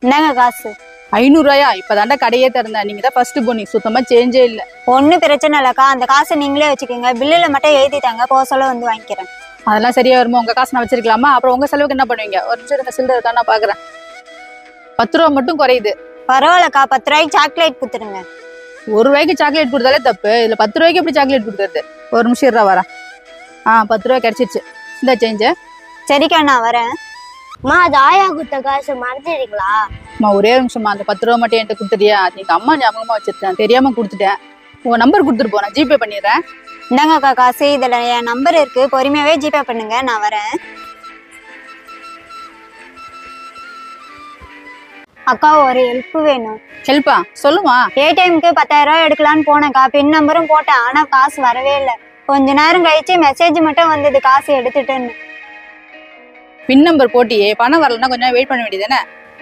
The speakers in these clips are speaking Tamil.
என்னங்க காசு? 500 ரூபாயா? இப்பதாண்டா கடையே திறந்தேன். நீங்க தான் ஃபர்ஸ்ட் போனி, சுத்தமா சேஞ்சே இல்ல. ஒன்னும் பிரச்சனை இல்லக்கா, அந்த காசை நீங்களே வச்சுக்கோங்க. பில்லுல மட்டும் எழுதிட்டாங்க, போக சொல்ல வந்து வாங்கிக்கிறேன். அதெல்லாம் சரியா வருமா? உங்க காசு நான் வச்சிருக்கலாமா? அப்புறம் உங்க செலவுக்கு என்ன பண்ணுவீங்க? ஒரு நிமிஷம் இருங்க, சில்லறை இருக்கா நான் பாக்குறேன். 10 ரூபா மட்டும் குறையுது. பரவாயில்லக்கா, 10 ரூபாய்க்கு சாக்லேட் கொடுத்துருங்க. 1 ரூபாய்க்கு சாக்லேட் கொடுத்தாலே தப்பு, இதுல 10 ரூபாய்க்கு எப்படி சாக்லேட் கொடுக்கறது? ஒரு நிமிஷம் இருறா வரேன். 10 ரூபாய் கிடைச்சிருச்சு, இந்த சேஞ்சு. சரிக்கா, நான் வரேன். மா, அது ஆயா கொடுத்த காசு மறந்துடுறீங்களா? ஒரே நிமிஷமா, அந்த 10 ரூபா மட்டும் என்கிட்ட கொடுத்துட்டியா? நீங்க அம்மா ஞாபகமா வச்சிருக்கேன், தெரியாம கொடுத்துட்டேன். உன் நம்பர் கொடுத்துட்டு போறேன், ஜிபே பண்ணிடுறேன். இந்தாங்கக்கா காசு, இதுல என் நம்பர் இருக்கு, பொறுமையாவே ஜிபே பண்ணுங்க, நான் வரேன். அக்கா, ஒரு ஹெல்ப் வேணும். ஹெல்ப்பா? சொல்லுமா. ஏடிஎம்க்கு 10,000 ரூபாய் எடுக்கலான்னு போனேன்க்கா, பின் நம்பரும் போட்டேன், ஆனா காசு வரவே இல்லை. கொஞ்ச நேரம் கழிச்சு மெசேஜ் மட்டும் வந்தது, காசு எடுத்துட்டேன்னு. பின் நம்பர் போட்டியே, பணம் வரலன்னா கொஞ்சம் வெயிட் பண்ண வேண்டியதானே?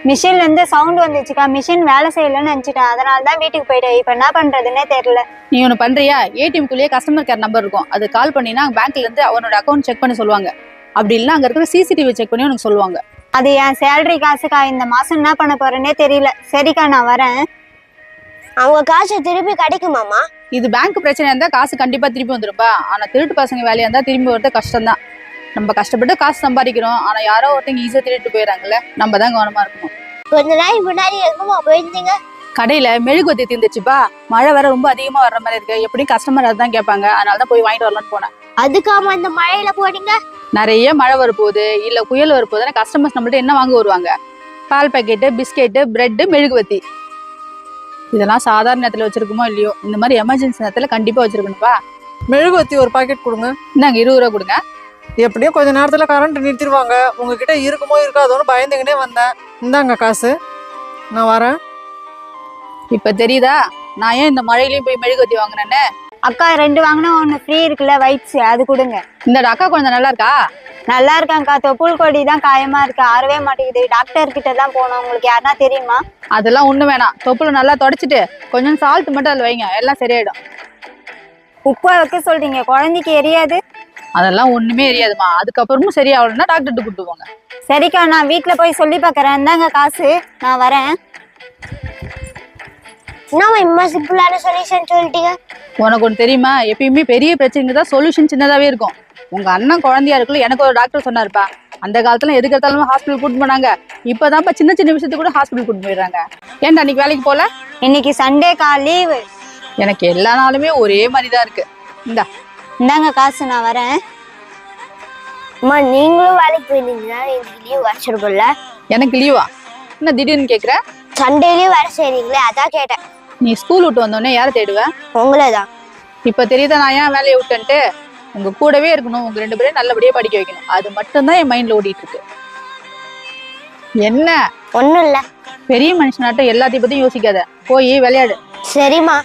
மிஷின்ல இருந்து சவுண்ட் வந்துச்சுக்கா, மிஷின் வேலை செய்யலன்னு நினைச்சிட்டேன், அதனாலதான் வீட்டுக்கு போயிட்டேன். இப்ப என்ன பண்றதுன்னே தெரியல. நீ ஒண்ணு பண்றியா? ஏடிஎம்குள்ளேயே கஸ்டமர் கேர் நம்பர் இருக்கும், அது கால் பண்ணினா பேங்க்ல இருந்து அவனோட அக்கௌண்ட் செக் பண்ணி சொல்லுவாங்க. அப்படி இல்லைன்னா அங்க இருக்கிற சிசிடிவி செக் பண்ணி உனக்கு சொல்லுவாங்க. அது என் சேலரி காசுக்கா, இந்த மாசம் என்ன பண்ண போறேன்னே தெரியல. சரிக்கா, நான் வரேன். அவங்க காசு திருப்பி கிடைக்குமாமா? இது பேங்க் பிரச்சனையா இருந்தா காசு கண்டிப்பா திருப்பி வந்துருப்பா. ஆனா திருட்டு பசங்க வேலையா இருந்தா திரும்பி வரது கஷ்டம் தான். நம்ம கஷ்டப்பட்டு காசு சம்பாதிக்கிறோம், ஆனா யாரோ ஒருத்தங்க ஈஸியா திருட்டு போயிடறாங்கல்ல, நம்ம தான் கவனமா இருக்கணும். கொஞ்ச நாள் முன்னாடி எங்கம்மா போயிருந்தீங்க? கடையில மெழுகுவத்தி தீர்ந்துச்சுப்பா, மழை வேற ரொம்ப அதிகமா வர்ற மாதிரி இருக்கு, எப்படியும் கஸ்டமர் அதான் கேட்பாங்க, அதனாலதான் போய் வாங்கிட்டு வரலாம்னு போனேன். அதுக்காம இந்த மழையில போனீங்க? நிறைய மழை வரப்போகுது, இல்ல புயல் வரப்போகுதுன்னா கஸ்டமர்ஸ் நம்மள்ட்ட என்ன வாங்க வருவாங்க? பால் பாக்கெட்டு, பிஸ்கெட்டு, பிரெட்டு, மெழுகுவத்தி. இதெல்லாம் சாதாரண நேரத்துல வச்சிருக்குமோ இல்லையோ, இந்த மாதிரி எமர்ஜென்சி நேரத்துல கண்டிப்பா வச்சிருக்கணும்ப்பா. மெழுகுவத்தி ஒரு பாக்கெட் கொடுங்க. இந்தாங்க 20 ரூபா கொடுங்க. எப்படியும் கொஞ்ச நேரத்துல கரண்ட் நிறுத்திடுவாங்க, உங்ககிட்ட இருக்குமோ இருக்காதோன்னு பயந்துக்கிட்டே வந்தேன். இந்தாங்க காசு, நான் வரேன். இப்ப தெரியுதா நான் ஏன் இந்த மழையிலயும் போய் மெழுகுவத்தி வாங்கினேன்னு? அக்கா, 2 வாங்கினா 1 ஃப்ரீ இருக்குல்ல, வைட்ஸ், அது கொடுங்க. இந்த அக்கா கொஞ்சம் நல்லா இருக்கா? நல்லா இருக்காங்கக்கா, தொப்புள் கொடி தான் காயமா இருக்கு, ஆறவே மாட்டேங்குது. டாக்டர் கிட்ட தான் போனோம், உங்களுக்கு யாருன்னா தெரியுமா? அதெல்லாம் ஒண்ணு வேணாம், தொப்புல நல்லா தொடச்சிட்டு கொஞ்சம் சால்ட் மட்டும் அதில் வைங்க, எல்லாம் சரியாயிடும். உப்பா வைக்க சொல்றீங்க, குழந்தைக்கு எரியாது? அதெல்லாம் ஒண்ணுமே எரியாதுமா, அதுக்கப்புறமும் சரியாகலன்னா டாக்டர்கிட்ட கூட்டு போங்க. சரிக்கா, நான் வீட்டுல போய் சொல்லி பாக்குறேன். இந்தாங்க காசு, நான் வரேன். என்னம்மா இம்மா சிம்பிளான சொல்யூஷன் சொல்லிட்டீங்க? உனக்கு ஒன்று தெரியுமா, எப்பயுமே பெரிய பிரச்சனைக்கு தான் சொல்யூஷன் சின்னதாவே இருக்கும். உங்க அண்ணன் குழந்தையா இருக்குல்ல, எனக்கு ஒரு டாக்டர் சொன்னாருப்பா, அந்த காலத்துல எதுக்கு எடுத்தாலும் ஹாஸ்பிட்டல் கூட்டு போனாங்க, இப்பதான்ப்பா சின்ன சின்ன விஷயத்துக்கு கூட ஹாஸ்பிட்டல் கூட்டு போயிடுறாங்க. ஏன்டா அன்னைக்கு வேலைக்கு போல? இன்னைக்கு சண்டேக்கா, லீவு. எனக்கு எல்லா நாளுமே ஒரே மாதிரிதான் இருக்கு. இந்தாங்க காசு, நான் வரேன். அம்மா, நீங்களும் வேலைக்கு போயிருந்தீங்கன்னா எனக்கு லீவ் வச்சிருக்கும்ல? எனக்கு லீவா? என்ன திடீர்னு கேக்குற? சண்டேலயும் வேலை செய்றீங்களே, அதான் கேட்டேன். நீ ஸ்கூல் விட்டு வந்தோடனே யாரை தேடுவேன்? உங்களேதான். இப்ப தெரியுதா நான் ஏன் வேலையை விட்டுன்ட்டு? உங்க கூடவே இருக்கணும், உங்க 2 பேரையும் நல்லபடியா படிக்க வைக்கணும், அது மட்டும்தான் என் மைண்ட்ல ஓடிட்டு இருக்கு. என்ன? ஒண்ணும் இல்ல. பெரிய மனுஷனாட்டம் எல்லாத்தையும் பத்தியும் யோசிக்காத, போய் விளையாடு. சரிம்மா.